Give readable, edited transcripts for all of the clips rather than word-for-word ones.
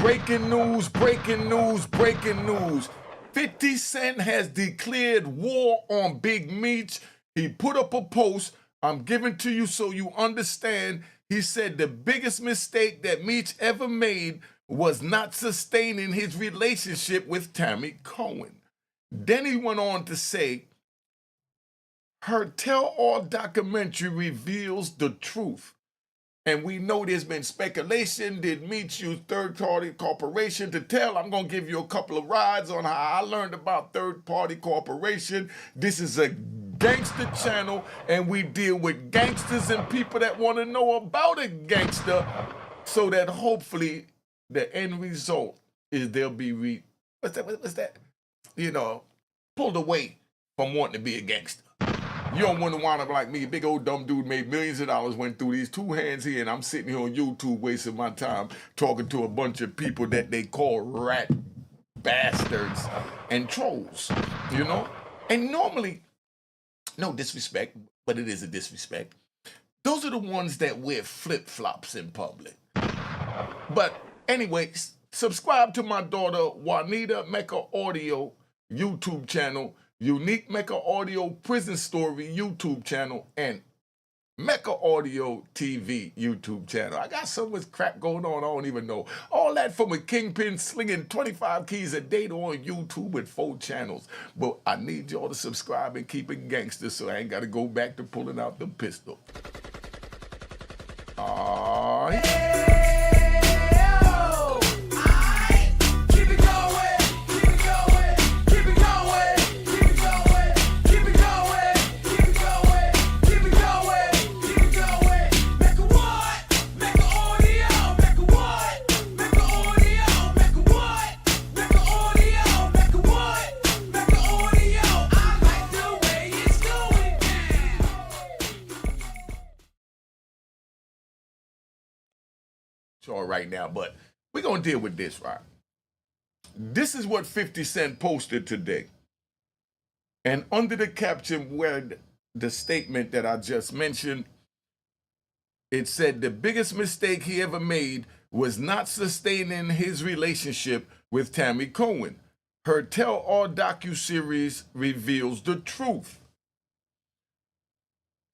Breaking news, breaking news, breaking news. 50 Cent has declared war on Big Meech. He put up a post. I'm giving to you so you understand. He said the biggest mistake that Meech ever made was not sustaining his relationship with Tammy Cohen. Then he went on to say, her tell-all documentary reveals the truth. And we know there's been speculation. Did Meech use third-party corporation to tell? I'm going to give you a couple of rides on how I learned about third-party corporation. This is a gangster channel, and we deal with gangsters and people that want to know about a gangster so that hopefully the end result is they'll be, what's that? You know, pulled away from wanting to be a gangster. You don't want to wind up like me, big old dumb dude made millions of dollars, went through these two hands here, and I'm sitting here on YouTube wasting my time talking to a bunch of people that they call rat bastards and trolls, you know? And normally, no disrespect, but it is a disrespect, those are the ones that wear flip-flops in public. But anyway, subscribe to my daughter Juanita Mecca Audio YouTube channel, Unique Mecca Audio Prison Story YouTube channel, and Mecca Audio TV YouTube channel. I got so much crap going on, I don't even know. All that from a kingpin slinging 25 keys a day on YouTube with 4 channels. But I need y'all to subscribe and keep it gangster so I ain't got to go back to pulling out the pistol. All right now, but we're going to deal with this, right? This is what 50 Cent posted today. And under the caption where the statement that I just mentioned, it said the biggest mistake he ever made was not sustaining his relationship with Tammy Cohen. Her tell-all docuseries reveals the truth.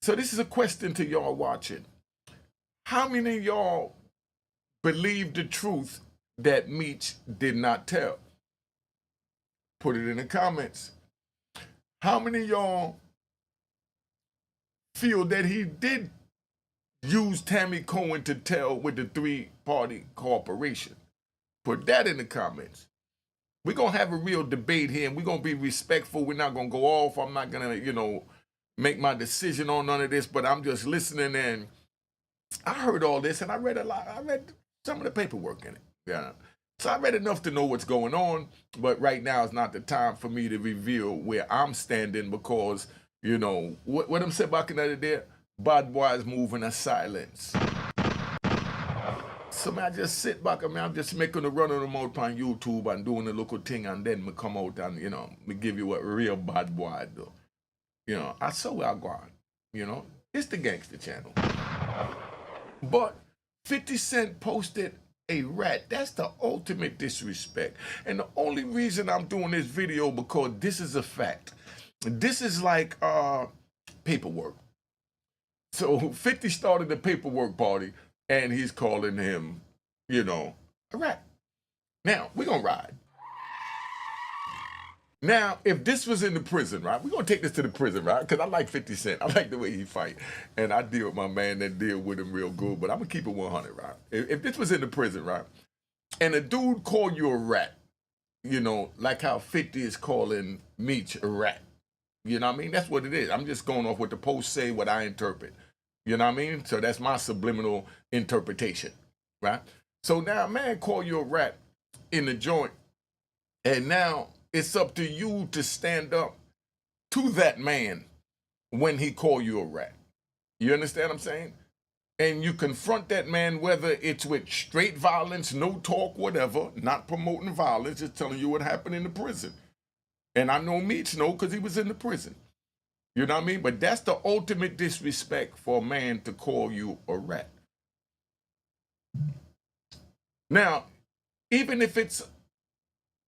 So this is a question to y'all watching. How many of y'all believe the truth that Meech did not tell? Put it in the comments. How many of y'all feel that he did use Tammy Cohen to tell with the 3-party corporation? Put that in the comments. We're going to have a real debate here, and we're going to be respectful. We're not going to go off. I'm not going to, make my decision on none of this, but I'm just listening, and I heard all this, and I read a lot. I read some of the paperwork in it. Yeah. So I read enough to know what's going on, but right now is not the time for me to reveal where I'm standing because, what I'm saying back in the other day, bad boys moving in silence. So man, I just sit back, I'm just making a run of them out on YouTube and doing a local thing, and then me come out and, me give you what real bad boy do. I saw where I gone, it's the gangster channel. But 50 Cent posted a rat. That's the ultimate disrespect. And the only reason I'm doing this video because this is a fact. This is like paperwork. So 50 started the paperwork party and he's calling him, a rat. Now, we're going to ride. Now, if this was in the prison, right? We're going to take this to the prison, right? Because I like 50 Cent. I like the way he fight. And I deal with my man that deal with him real good. But I'm going to keep it 100, right? If this was in the prison, right? And a dude called you a rat, like how 50 is calling Meech a rat. You know what I mean? That's what it is. I'm just going off what the post say, what I interpret. You know what I mean? So that's my subliminal interpretation, right? So now a man called you a rat in the joint. And now it's up to you to stand up to that man when he call you a rat. You understand what I'm saying? And you confront that man, whether it's with straight violence, no talk, whatever, not promoting violence, just telling you what happened in the prison. And I know Meech know because he was in the prison. You know what I mean? But that's the ultimate disrespect for a man to call you a rat. Now, even if it's,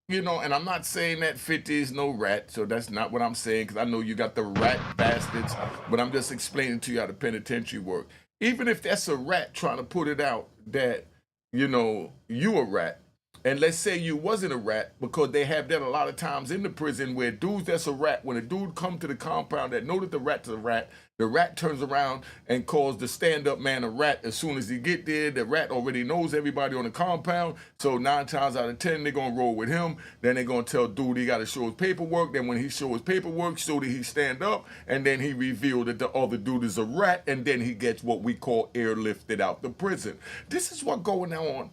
you know, and I'm not saying that 50 is no rat, so that's not what I'm saying, because I know you got the rat bastards, but I'm just explaining to you how the penitentiary work. Even if that's a rat trying to put it out that, you know, you a rat, and let's say you wasn't a rat, because they have that a lot of times in the prison where dudes that's a rat, when a dude come to the compound that know that the rat's a rat, the rat turns around and calls the stand-up man a rat. As soon as he get there, the rat already knows everybody on the compound, so 9 times out of 10 they're gonna roll with him. Then they're gonna tell dude he gotta show his paperwork. Then when he show his paperwork, so that he stand up, and then he reveal that the other dude is a rat, and then he gets what we call airlifted out the prison. This is what going on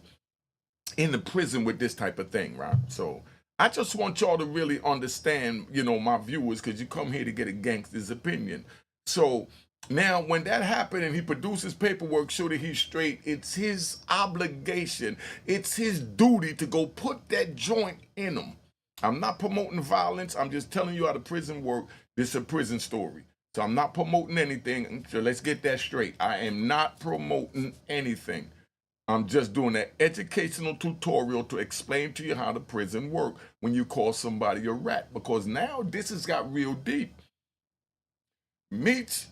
in the prison with this type of thing, right? So I just want y'all to really understand, you know, my viewers, because you come here to get a gangster's opinion. So now when that happened and he produces paperwork so that he's straight, it's his obligation, it's his duty to go put that joint in him. I'm not promoting violence, I'm just telling you how the prison work. This is a prison story. So I'm not promoting anything, so let's get that straight. I am not promoting anything. I'm just doing an educational tutorial to explain to you how the prison work when you call somebody a rat, because now this has got real deep. Meech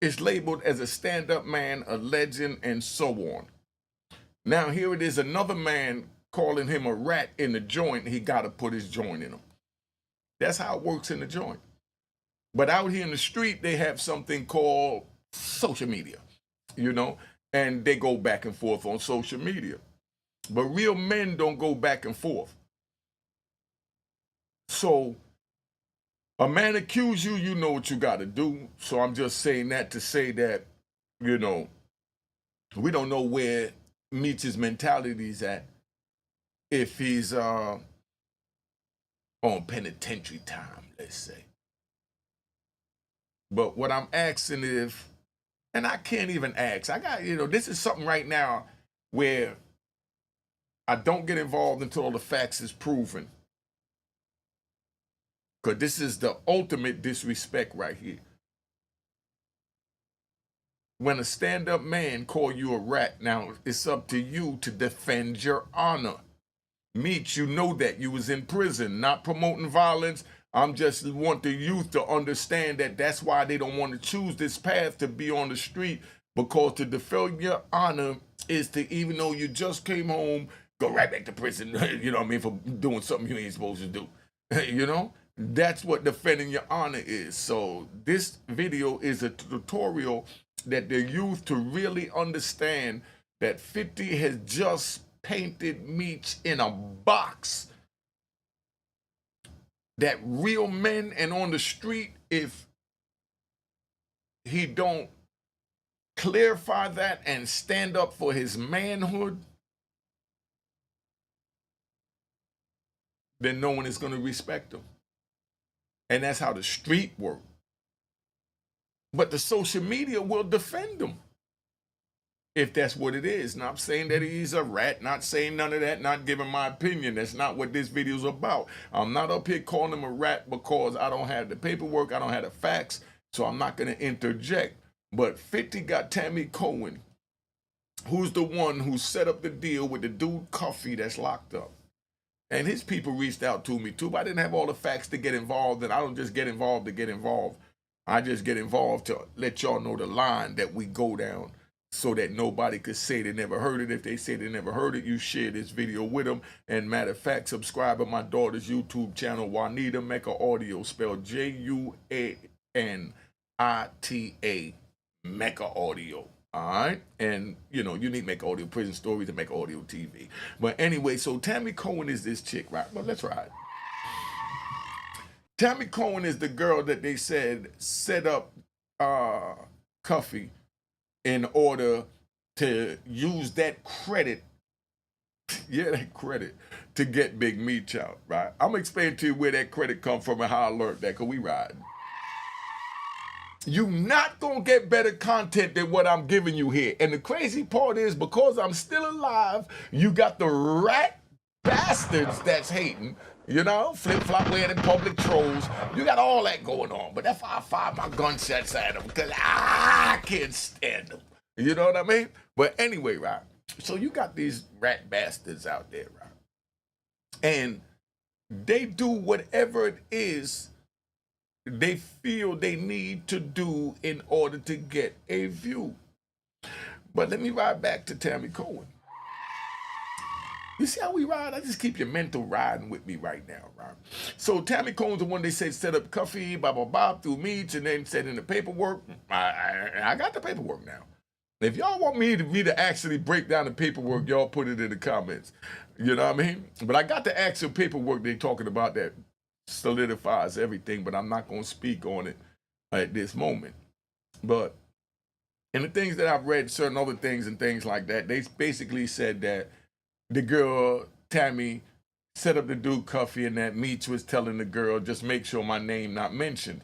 is labeled as a stand-up man, a legend, and so on. Now here it is, another man calling him a rat in the joint. He got to put his joint in him. That's how it works in the joint. But out here in the street, they have something called social media, you know, and they go back and forth on social media. But real men don't go back and forth. So a man accuse you, you know what you got to do. So I'm just saying that to say that, you know, we don't know where Meech's mentality is at, if he's on penitentiary time, let's say. But what I'm asking is, and I can't even ask, I got, you know, this is something right now where I don't get involved until all the facts is proven. Because this is the ultimate disrespect right here. When a stand-up man call you a rat, now it's up to you to defend your honor. Meech, you know that you was in prison, not promoting violence. I'm just want the youth to understand that that's why they don't want to choose this path to be on the street, because to defend your honor is to, even though you just came home, go right back to prison, you know what I mean, for doing something you ain't supposed to do, you know? That's what defending your honor is. So this video is a tutorial that the youth to really understand that 50 has just painted Meech in a box. That real men and on the street, if he don't clarify that and stand up for his manhood, then no one is going to respect him. And that's how the street works. But the social media will defend him, if that's what it is. Not saying that he's a rat, not saying none of that, not giving my opinion. That's not what this video is about. I'm not up here calling him a rat because I don't have the paperwork, I don't have the facts, so I'm not going to interject. But 50 got Tammy Cohen, who's the one who set up the deal with the dude Cuffy that's locked up. And his people reached out to me too, but I didn't have all the facts to get involved, and I don't just get involved to get involved. I just get involved to let y'all know the line that we go down, so that nobody could say they never heard it. If they say they never heard it, you share this video with them. And matter of fact, subscribe to my daughter's YouTube channel, Unique Mecca Audio, spelled Junita, Mecca Audio. All right, and you know, Unique Mecca Audio, prison stories, and Mecca Audio TV. But anyway, so Tammy Cohen is this chick, right? Well, let's ride. Tammy Cohen is the girl that they said set up Cuffy in order to use that credit, yeah, that credit, to get Big Meech out, right? I'm gonna explain to you where that credit come from and how I learned that, because we ride. You're not gonna get better content than what I'm giving you here. And the crazy part is, because I'm still alive, you got the rat bastards that's hating, you know, flip-flop wearing public trolls. You got all that going on. But that's why I fire my gunshots at them, because I can't stand them. You know what I mean? But anyway, right? So you got these rat bastards out there, right? And they do whatever it is they feel they need to do in order to get a view. But let me ride back to Tammy Cohen. You see how we ride? I just keep your mental riding with me right now, right? So Tammy Cohen's the one they said set up Cuffy, blah, blah, blah, through Meech, and then said in the paperwork. I got the paperwork now. If y'all want me to actually break down the paperwork, y'all put it in the comments. You know what I mean? But I got the actual paperwork they're talking about that solidifies everything, but I'm not going to speak on it at this moment. But in the things that I've read, certain other things and things like that, they basically said that the girl, Tammy, set up the dude Cuffy, and that Meech was telling the girl, just make sure my name not mentioned.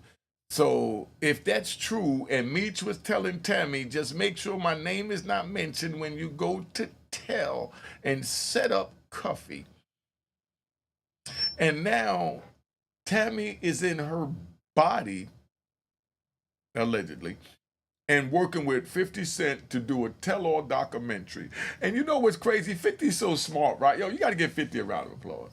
So if that's true, and Meech was telling Tammy, just make sure my name is not mentioned when you go to tell and set up Cuffy. And now Tammy is in her body, allegedly, and working with 50 Cent to do a tell-all documentary. And you know what's crazy? 50's so smart, right? Yo, you got to give 50 a round of applause.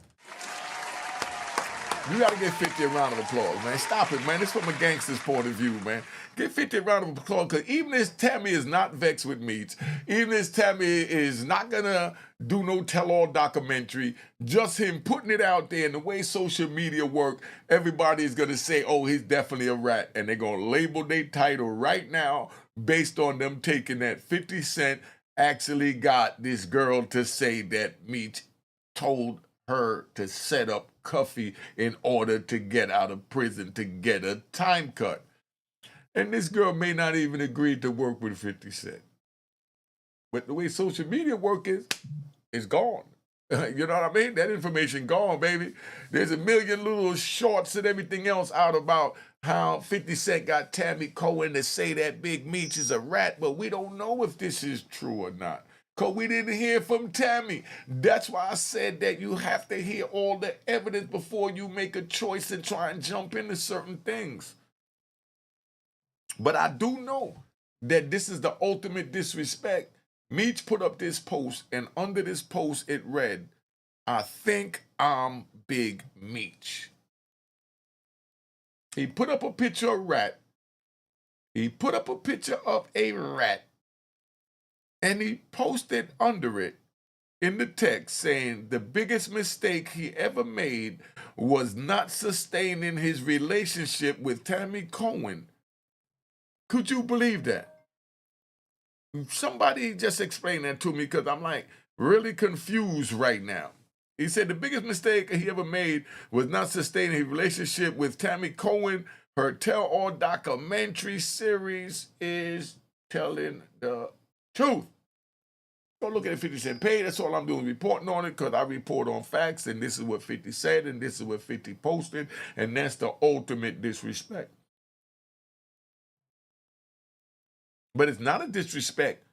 You got to give 50 a round of applause, man. Stop it, man. This is from a gangster's point of view, man. Give 50 a round of applause, because even if Tammy is not vexed with Meech, even if Tammy is not going to do no tell-all documentary, just him putting it out there and the way social media work, everybody is going to say, oh, he's definitely a rat. And they're going to label their title right now based on them taking that 50 Cent actually got this girl to say that Meech told her to set up Cuffy in order to get out of prison, to get a time cut. And this girl may not even agree to work with 50 Cent. But the way social media work is, it's gone. You know what I mean? That information gone, baby. There's a million little shorts and everything else out about how 50 Cent got Tammy Cohen to say that Big Meech is a rat, but we don't know if this is true or not, because we didn't hear from Tammy. That's why I said that you have to hear all the evidence before you make a choice and try and jump into certain things. But I do know that this is the ultimate disrespect. Meech put up this post, and under this post it read, I think I'm Big Meech. He put up a picture of a rat. He put up a picture of a rat. And he posted under it in the text saying the biggest mistake he ever made was not sustaining his relationship with Tammy Cohen. Could you believe that? Somebody just explain that to me, because I'm like really confused right now. He said the biggest mistake he ever made was not sustaining his relationship with Tammy Cohen. Her tell-all documentary series is telling the truth. Go look at the 50 Cent page. That's all I'm doing, reporting on it, because I report on facts, and this is what 50 said, and this is what 50 posted, and that's the ultimate disrespect. But it's not a disrespect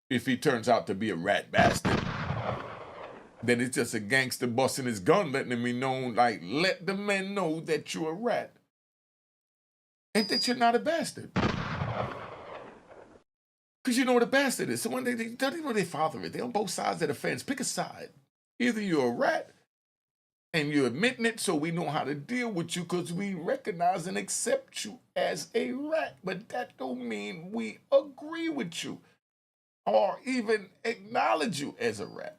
if he turns out to be a rat bastard. Then it's just a gangster busting his gun, letting him be known, like, let the men know that you're a rat. And that you're not a bastard. Because you know what a bastard is. So when they don't even know their father is. They're on both sides of the fence. Pick a side. Either you're a rat and you're admitting it, so we know how to deal with you, because we recognize and accept you as a rat. But that don't mean we agree with you or even acknowledge you as a rat.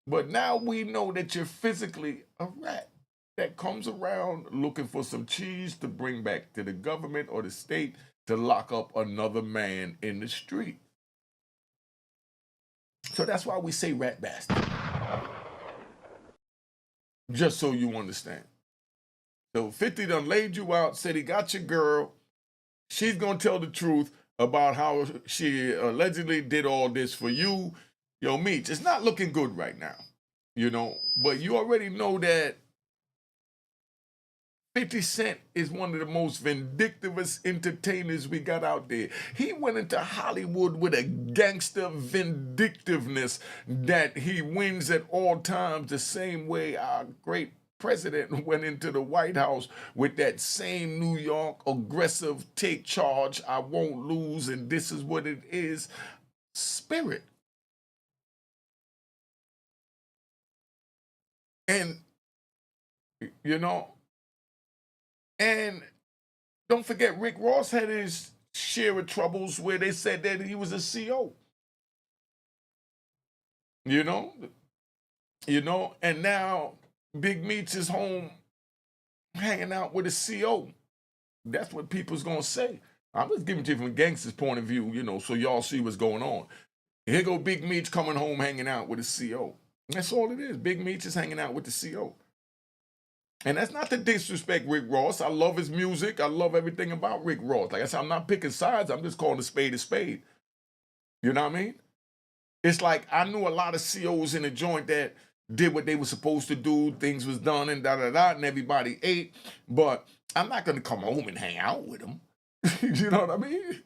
But now we know that you're physically a rat that comes around looking for some cheese to bring back to the government or the state to lock up another man in the street. So that's why we say rat bastard. Just so you understand. So 50 done laid you out, said he got your girl. She's going to tell the truth about how she allegedly did all this for you. Yo, Meech, it's not looking good right now, you know, but you already know that 50 Cent is one of the most vindictive entertainers we got out there. He went into Hollywood with a gangster vindictiveness that he wins at all times, the same way our great president went into the White House with that same New York aggressive, take charge, I won't lose, and this is what it is spirit. And, you know, and don't forget, Rick Ross had his share of troubles where they said that he was a CO. You know, and now Big Meech is home hanging out with a CO. That's what people's gonna say. I'm just giving you from a gangster's point of view, so y'all see what's going on. Here go Big Meech coming home hanging out with a CO. That's all it is. Big Meech is hanging out with the CO. And that's not to disrespect Rick Ross. I love his music. I love everything about Rick Ross. Like I said, I'm not picking sides. I'm just calling a spade a spade. You know what I mean? It's like I knew a lot of COs in the joint that did what they were supposed to do. Things was done and da da da, and everybody ate. But I'm not gonna come home and hang out with them. You know what I mean?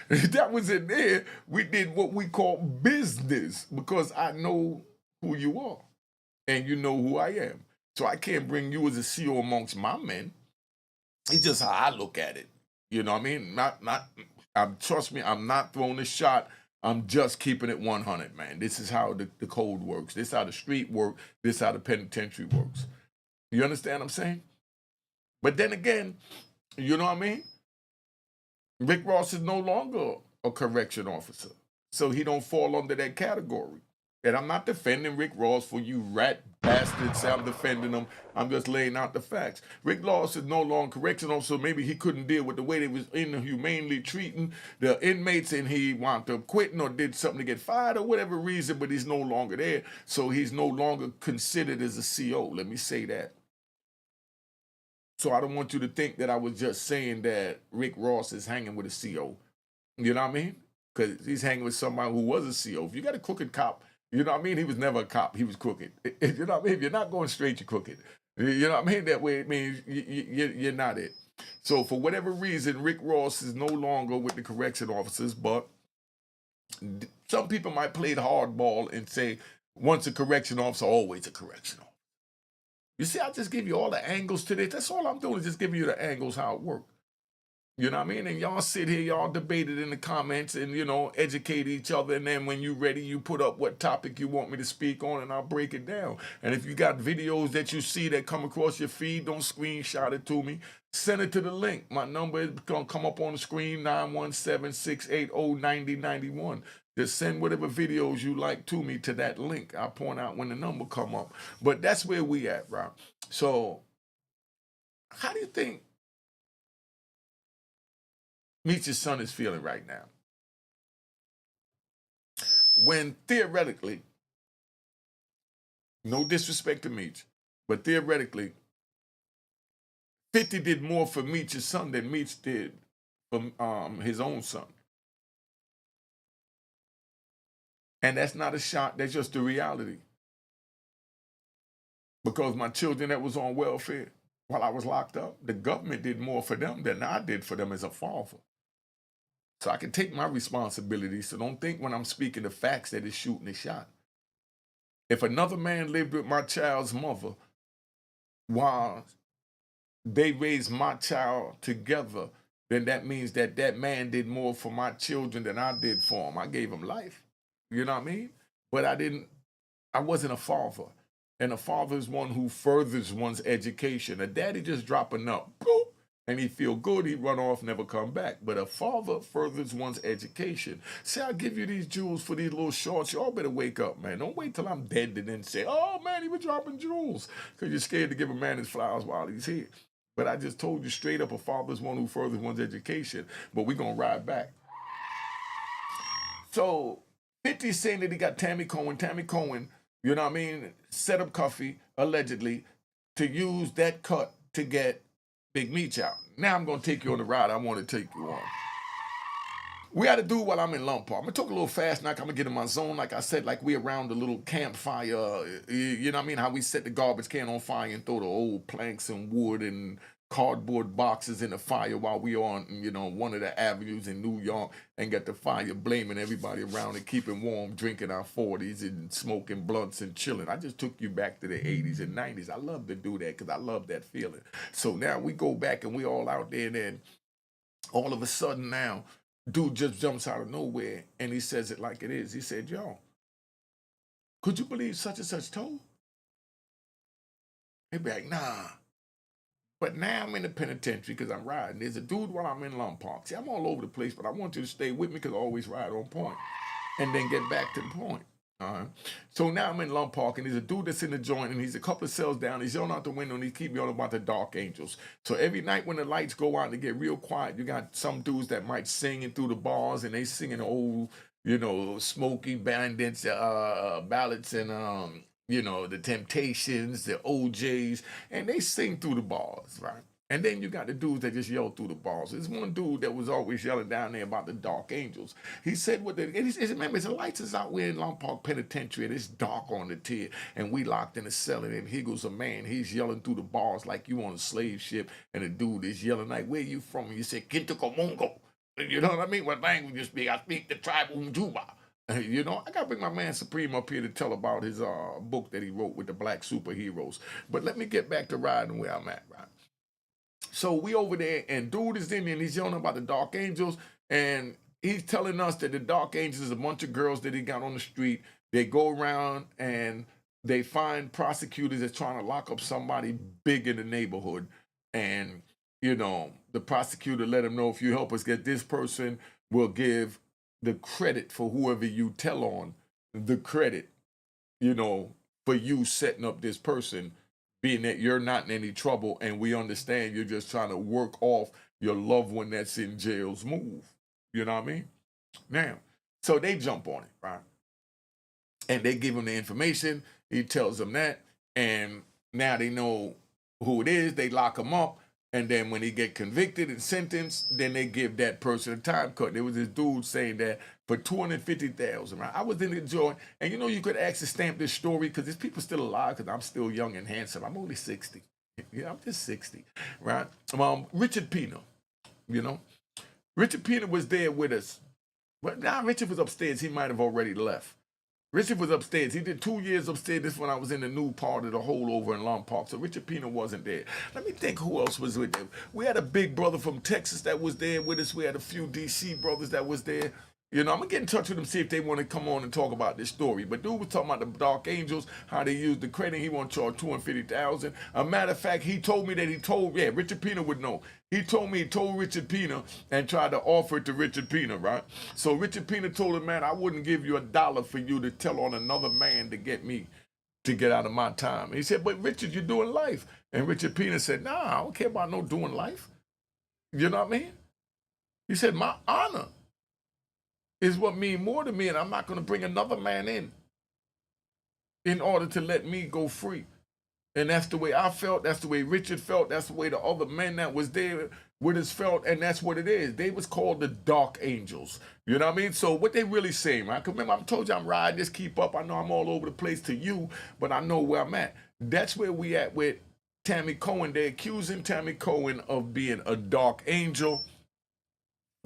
That was in there. We did what we call business because I know who you are and you know who I am. So I can't bring you as a CO amongst my men. It's just how I look at it. You know what I mean? Trust me, I'm not throwing a shot. I'm just keeping it 100, man. This is how the code works. This is how the street works. This is how the penitentiary works. You understand what I'm saying? But then again, you know what I mean? Rick Ross is no longer a correction officer. So he don't fall under that category. And I'm not defending Rick Ross for you rat bastards. Say I'm defending him. I'm just laying out the facts. Rick Ross is no longer correction officer. Maybe he couldn't deal with the way they was inhumanely treating the inmates and he wound up quitting or did something to get fired or whatever reason, but he's no longer there. So he's no longer considered as a CO. Let me say that. So I don't want you to think that I was just saying that Rick Ross is hanging with a CO. You know what I mean? Because he's hanging with somebody who was a CO. If you got a crooked cop, you know what I mean? He was never a cop. He was crooked. You know what I mean? If you're not going straight, you're crooked. You know what I mean? That way it means you're not it. So for whatever reason, Rick Ross is no longer with the correction officers, but some people might play the hardball and say, once a correction officer, always a correction officer. You see, I just give you all the angles to this. That's all I'm doing is just giving you the angles how it works. You know what I mean? And y'all sit here, y'all debate it in the comments and, educate each other. And then when you're ready, you put up what topic you want me to speak on and I'll break it down. And if you got videos that you see that come across your feed, don't screenshot it to me. Send it to the link. My number is going to come up on the screen, 917-680-9091. Just send whatever videos you like to me to that link. I'll point out when the number come up. But that's where we at, Rob. So how do you think Meech's son is feeling right now? When theoretically, no disrespect to Meech, but theoretically, 50 did more for Meech's son than Meech did for his own son. And that's not a shot, that's just the reality. Because my children that was on welfare while I was locked up, the government did more for them than I did for them as a father. So I can take my responsibility. So don't think when I'm speaking the facts that it's shooting a shot. If another man lived with my child's mother while they raised my child together, then that means that that man did more for my children than I did for them. I gave them life. You know what I mean? But I wasn't a father. And a father is one who furthers one's education. A daddy just dropping up, boop, and he feel good, he run off, never come back. But a father furthers one's education. Say, I'll give you these jewels for these little shorts. Y'all better wake up, man. Don't wait till I'm dead and then say, oh, man, he was dropping jewels. Because you're scared to give a man his flowers while he's here. But I just told you straight up, a father's one who furthers one's education. But we're going to ride back. So 50 saying that he got Tammy Cohen. Tammy Cohen, you know what I mean, set up Cuffy, allegedly, to use that cut to get Big Meech out. Now I'm going to take you on the ride I want to take you on. We had to do while I'm in Lump Park. I'm going to talk a little fast now. I'm going to get in my zone. Like I said, like we around the little campfire. You know what I mean? How we set the garbage can on fire and throw the old planks and wood and cardboard boxes in the fire while we on, one of the avenues in New York and get the fire blaming everybody around and keeping warm, drinking our 40s and smoking blunts and chilling. I just took you back to the 80s and 90s. I love to do that because I love that feeling. So now we go back and we all out there and then all of a sudden now, dude just jumps out of nowhere and he says it like it is. He said, yo, could you believe such and such told? They be like, nah. But now I'm in the penitentiary because I'm riding. There's a dude while I'm in Lompoc. See, I'm all over the place, but I want you to stay with me because I always ride on point. And then get back to the point. So now I'm in Lompoc, and there's a dude that's in the joint, and he's a couple of cells down. He's yelling out the window, and he keep yelling about the dark angels. So every night when the lights go out and they get real quiet, you got some dudes that might singing through the bars, and they singing old, Smokey Bandits ballads and the Temptations, the OJs, and they sing through the bars, right? And then you got the dudes that just yell through the bars. There's one dude that was always yelling down there about the dark angels. He said, remember, the lights is out, we're in Lompoc Penitentiary, and it's dark on the tier, and we locked in a cell, and here goes a man, he's yelling through the bars like you on a slave ship, and the dude is yelling like, where you from? And you say, Kintukomongo. You know what I mean? What language you speak? I speak the tribe Umjuba. I gotta bring my man Supreme up here to tell about his book that he wrote with the black superheroes. But let me get back to riding where I'm at, right? So we over there, and dude is in there, and he's yelling about the dark angels, and he's telling us that the dark angels is a bunch of girls that he got on the street. They go around and they find prosecutors that's trying to lock up somebody big in the neighborhood, and the prosecutor let him know, if you help us get this person, we'll give the credit for whoever you tell on, the credit, for you setting up this person, being that you're not in any trouble, and we understand you're just trying to work off your loved one that's in jail's move. You know what I mean? Now, so they jump on it, right? And they give him the information. He tells them that, and now they know who it is. They lock him up, and then when he get convicted and sentenced, then they give that person a time cut. There was this dude saying that for $250,000, right? I was in the joint, and you could actually stamp this story because there's people still alive because I'm still young and handsome. I'm only 60. Yeah, I'm just 60, right? Richard Pena, Richard Pena was there with us. But now Richard was upstairs. He might have already left. Richard was upstairs. He did 2 years upstairs. This when I was in the new part of the holdover in Lompoc. So Richard Pena wasn't there. Let me think who else was with them. We had a big brother from Texas that was there with us. We had a few DC brothers that was there. I'm going to get in touch with them, see if they want to come on and talk about this story. But dude was talking about the Dark Angels, how they used the credit. He want to charge $250,000. A matter of fact, he told me that Richard Pena would know. He told Richard Pena and tried to offer it to Richard Pena, right? So Richard Pena told him, man, I wouldn't give you $1 for you to tell on another man to get me to get out of my time. And he said, but Richard, you're doing life. And Richard Pena said, nah, I don't care about no doing life. You know what I mean? He said, my honor is what mean more to me, and I'm not going to bring another man in order to let me go free. And that's the way I felt, that's the way Richard felt, that's the way the other men that was there with us felt, and that's what it is. They was called the Dark Angels. You know what I mean? So what they really saying, right? Because remember, I told you I'm riding, just keep up. I know I'm all over the place to you, but I know where I'm at. That's where we at with Tammy Cohen. They're accusing Tammy Cohen of being a dark angel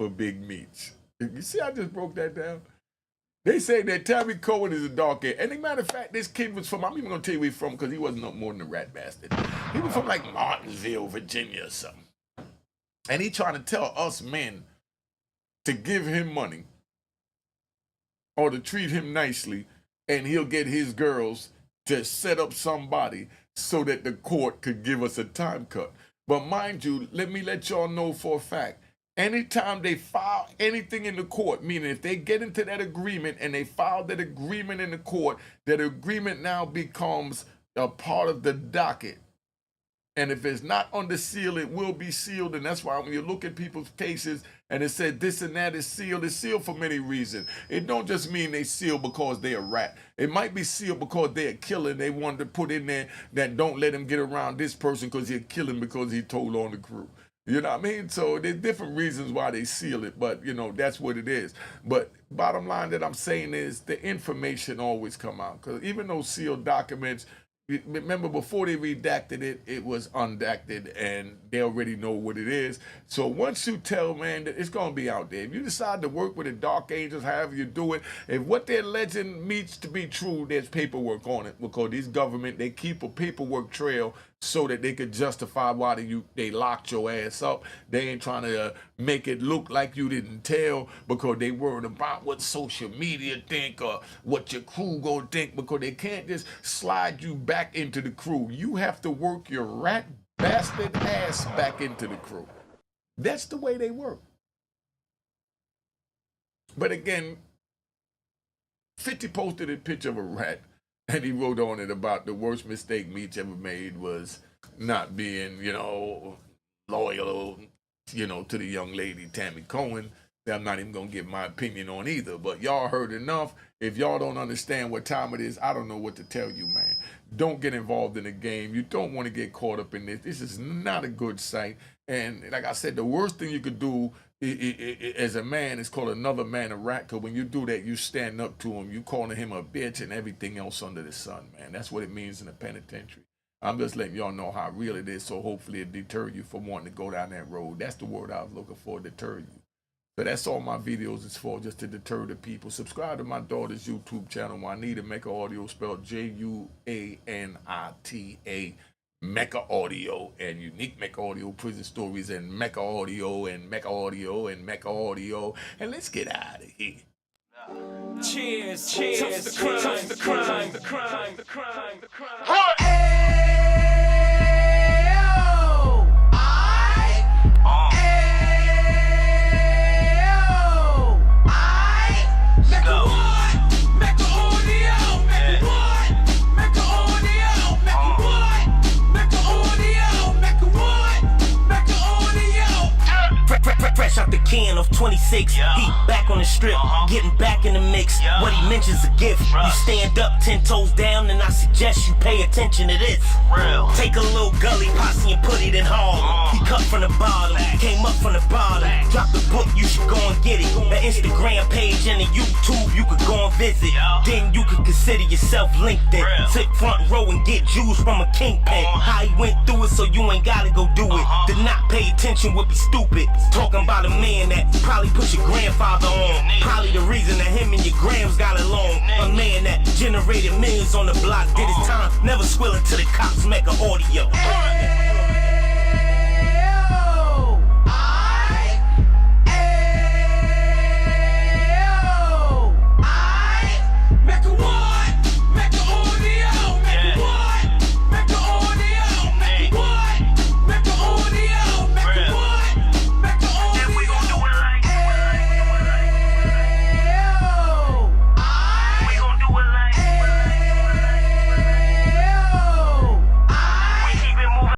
for Big Meech. You see, I just broke that down. They say that Tammy Cohen is a dark angel. And as a matter of fact, this kid was from, I'm even going to tell you where he's from because he wasn't no more than a rat bastard. He was from like Martinsville, Virginia or something. And he trying to tell us men to give him money or to treat him nicely, and he'll get his girls to set up somebody so that the court could give us a time cut. But mind you, let me let y'all know for a fact, anytime they file anything in the court, meaning if they get into that agreement and they file that agreement in the court, that agreement now becomes a part of the docket. And if it's not under seal, it will be sealed. And that's why when you look at people's cases and it said this and that is sealed, it's sealed for many reasons. It don't just mean they sealed because they're a rat. It might be sealed because they're a killer and they wanted to put in there that don't let him get around this person because he'll kill him because he told on the crew. You know what I mean? So there's different reasons why they seal it, but that's what it is. But bottom line that I'm saying is the information always come out, because even those sealed documents, remember before they redacted it, it was undacted and they already know what it is. So once you tell, man, that it's going to be out there. If you decide to work with the Dark Angels, however you do it, if what their legend meets to be true, there's paperwork on it, because these government, they keep a paperwork trail so that they could justify why they locked your ass up. They ain't trying to make it look like you didn't tell because they worried about what social media think or what your crew gonna think, because they can't just slide you back back into the crew. You have to work your rat bastard ass back into the crew. That's the way they work. But again, 50 posted a picture of a rat, and he wrote on it about the worst mistake Meech ever made was not being, loyal, to the young lady, Tammy Cohen. That I'm not even going to give my opinion on either. But y'all heard enough. If y'all don't understand what time it is, I don't know what to tell you, man. Don't get involved in the game. You don't want to get caught up in this. This is not a good sight. And like I said, the worst thing you could do as a man is call another man a rat. Because when you do that, you stand up to him. You calling him a bitch and everything else under the sun, man. That's what it means in the penitentiary. I'm just letting y'all know how real it is, so hopefully it deter you from wanting to go down that road. That's the word I was looking for, deter you. So that's all my videos is for, just to deter the people. Subscribe to my daughter's YouTube channel, Juanita Mecca Audio, spelled Juanita, Mecca Audio, and Unique Mecca Audio, Prison Stories, and Mecca Audio, and Mecca Audio, and Mecca Audio. And let's get out of here. Cheers, cheers, toast the crime, toast the crime, the crime, the crime, the crime. Fresh out the can of 26, he back on the strip, getting back in the mix. What he mentions a gift. You stand up 10 toes down, and I suggest you pay attention to this. Take a little gully posse and put it in Harlem. He cut from the bottom, came up from the bottom. Drop the book, you should go and get it. The Instagram page and the YouTube, you could go and visit. Then you could consider yourself LinkedIn. Sit front row and get Jews from a kingpin. How he went through it, so you ain't gotta go do it. To not pay attention would be stupid. Talking about a man that probably put your grandfather on. Probably the reason that him and your grams got along. A man that generated millions on the block, did his time, never squilling to the cops, Mecca Audio.